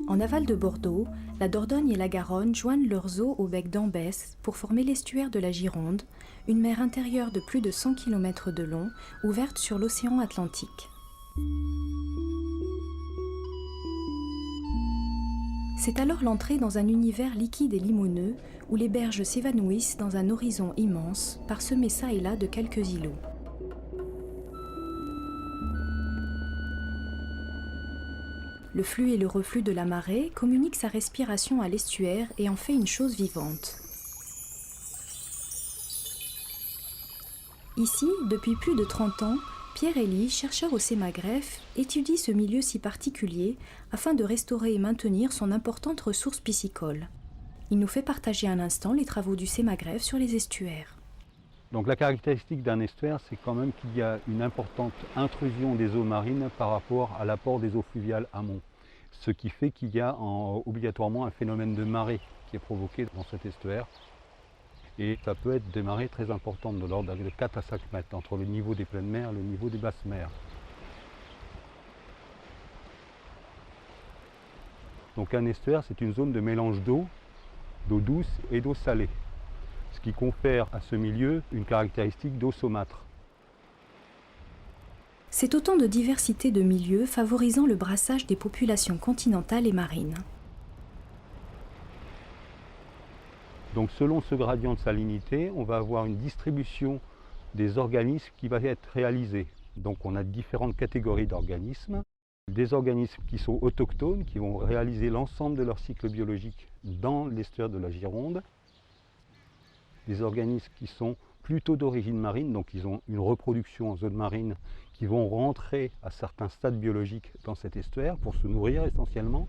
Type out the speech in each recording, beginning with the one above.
En aval de Bordeaux, la Dordogne et la Garonne joignent leurs eaux au bec d'Ambès pour former l'estuaire de la Gironde, une mer intérieure de plus de 100 km de long, ouverte sur l'océan Atlantique. C'est alors l'entrée dans un univers liquide et limoneux où les berges s'évanouissent dans un horizon immense, parsemé çà et là de quelques îlots. Le flux et le reflux de la marée communiquent sa respiration à l'estuaire et en fait une chose vivante. Ici, depuis plus de 30 ans, Pierre Elie, chercheur au Sémagreffe, étudie ce milieu si particulier afin de restaurer et maintenir son importante ressource piscicole. Il nous fait partager un instant les travaux du Sémagreffe sur les estuaires. Donc la caractéristique d'un estuaire, c'est quand même qu'il y a une importante intrusion des eaux marines par rapport à l'apport des eaux fluviales amont. Ce qui fait qu'il y a obligatoirement un phénomène de marée qui est provoqué dans cet estuaire. Et ça peut être des marées très importantes, de l'ordre de 4 à 5 mètres, entre le niveau des pleines mers et le niveau des basses mers. Donc un estuaire, c'est une zone de mélange d'eau douce et d'eau salée, ce qui confère à ce milieu une caractéristique d'eau saumâtre. C'est autant de diversité de milieux favorisant le brassage des populations continentales et marines. Donc selon ce gradient de salinité, on va avoir une distribution des organismes qui va être réalisée. Donc on a différentes catégories d'organismes. Des organismes qui sont autochtones, qui vont réaliser l'ensemble de leur cycle biologique dans l'estuaire de la Gironde. Des organismes qui sont plutôt d'origine marine, donc ils ont une reproduction en zone marine, qui vont rentrer à certains stades biologiques dans cet estuaire pour se nourrir essentiellement.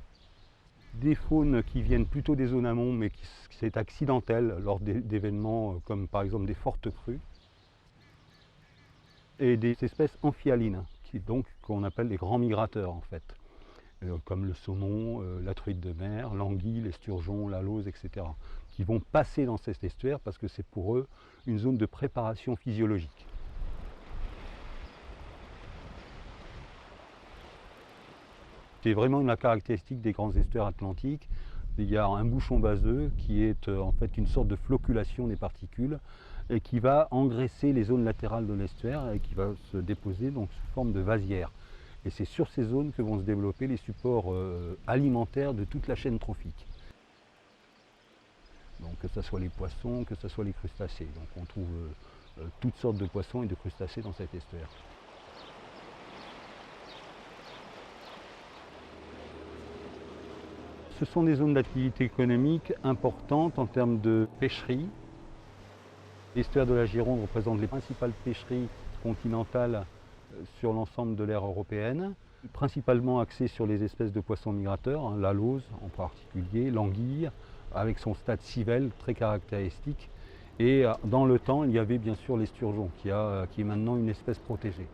Des faunes qui viennent plutôt des zones amont, mais qui c'est accidentel lors d'événements comme par exemple des fortes crues. Et des espèces amphihalines, qu'on appelle les grands migrateurs en fait, comme le saumon, la truite de mer, l'anguille, l'esturgeon, la lauze, etc., qui vont passer dans cet estuaire parce que c'est pour eux une zone de préparation physiologique. C'est vraiment la caractéristique des grands estuaires atlantiques. Il y a un bouchon baseux qui est en fait une sorte de floculation des particules et qui va engraisser les zones latérales de l'estuaire et qui va se déposer donc sous forme de vasière. Et c'est sur ces zones que vont se développer les supports alimentaires de toute la chaîne trophique. Donc que ce soit les poissons, que ce soit les crustacés. Donc on trouve toutes sortes de poissons et de crustacés dans cet estuaire. Ce sont des zones d'activité économique importantes en termes de pêcherie. L'estuaire de la Gironde représente les principales pêcheries continentales sur l'ensemble de l'aire européenne, principalement axées sur les espèces de poissons migrateurs, la lauze en particulier, l'anguille, avec son stade civelle très caractéristique. Et dans le temps, il y avait bien sûr l'esturgeon, qui est maintenant une espèce protégée.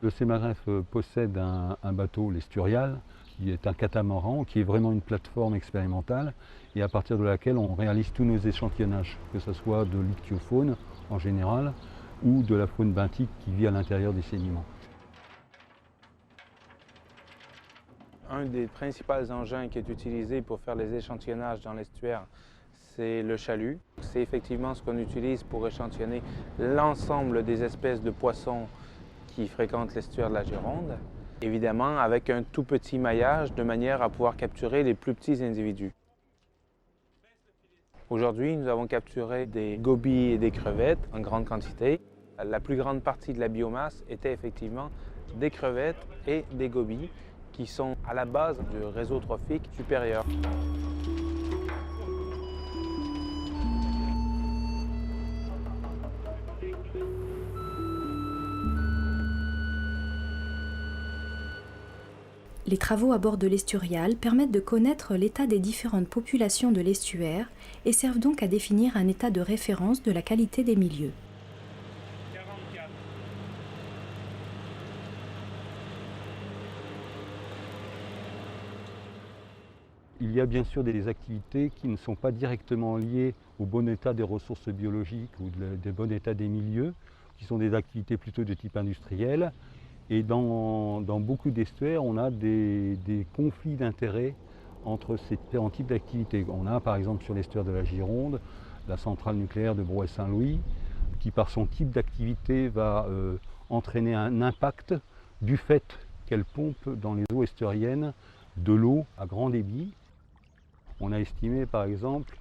Le Sémagreffe possède un bateau, l'Esturial, qui est un catamaran, qui est vraiment une plateforme expérimentale et à partir de laquelle on réalise tous nos échantillonnages, que ce soit de l'ichtyofaune en général ou de la faune benthique qui vit à l'intérieur des sédiments. Un des principaux engins qui est utilisé pour faire les échantillonnages dans l'estuaire, c'est le chalut. C'est effectivement ce qu'on utilise pour échantillonner l'ensemble des espèces de poissons qui fréquentent l'estuaire de la Gironde, évidemment avec un tout petit maillage de manière à pouvoir capturer les plus petits individus. Aujourd'hui, nous avons capturé des gobies et des crevettes en grande quantité. La plus grande partie de la biomasse était effectivement des crevettes et des gobies qui sont à la base du réseau trophique supérieur. Les travaux à bord de l'Esturial permettent de connaître l'état des différentes populations de l'estuaire et servent donc à définir un état de référence de la qualité des milieux. Il y a bien sûr des activités qui ne sont pas directement liées au bon état des ressources biologiques ou du bon état des milieux, qui sont des activités plutôt de type industriel. Et dans beaucoup d'estuaires, on a des conflits d'intérêts entre ces différents types d'activités. On a par exemple sur l'estuaire de la Gironde, la centrale nucléaire de Brouët-Saint-Louis, qui par son type d'activité va entraîner un impact du fait qu'elle pompe dans les eaux estuariennes de l'eau à grand débit. On a estimé par exemple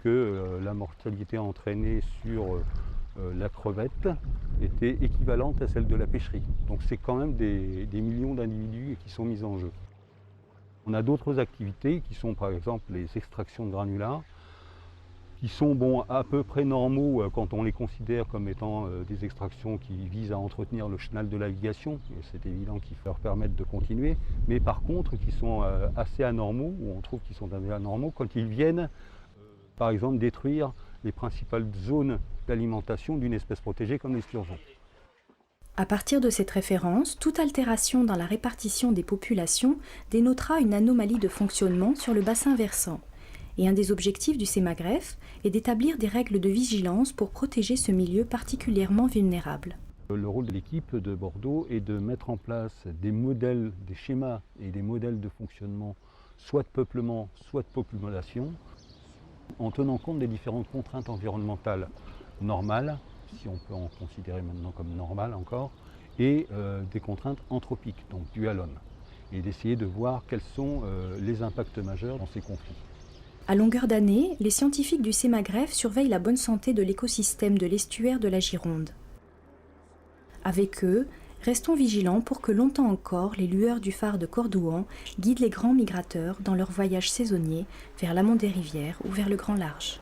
que la mortalité entraînée sur la crevette était équivalente à celle de la pêcherie. Donc c'est quand même des millions d'individus qui sont mis en jeu. On a d'autres activités qui sont par exemple les extractions de granulats, qui sont à peu près normaux quand on les considère comme étant des extractions qui visent à entretenir le chenal de navigation. C'est évident qu'il faut leur permettre de continuer, mais par contre qui sont assez anormaux, ou on trouve qu'ils sont anormaux quand ils viennent par exemple détruire les principales zones d'alimentation d'une espèce protégée comme l'esturgeon. À partir de cette référence, toute altération dans la répartition des populations dénotera une anomalie de fonctionnement sur le bassin versant. Et un des objectifs du CEMAGREF est d'établir des règles de vigilance pour protéger ce milieu particulièrement vulnérable. Le rôle de l'équipe de Bordeaux est de mettre en place des modèles, des schémas et des modèles de fonctionnement, soit de peuplement, soit de population, en tenant compte des différentes contraintes environnementales normales, si on peut en considérer maintenant comme normales encore, et des contraintes anthropiques, donc dues à l'homme, et d'essayer de voir quels sont les impacts majeurs dans ces conflits. À longueur d'année, les scientifiques du CEMAGREF surveillent la bonne santé de l'écosystème de l'estuaire de la Gironde. Avec eux, restons vigilants pour que longtemps encore les lueurs du phare de Cordouan guident les grands migrateurs dans leur voyage saisonnier vers l'amont des rivières ou vers le grand large.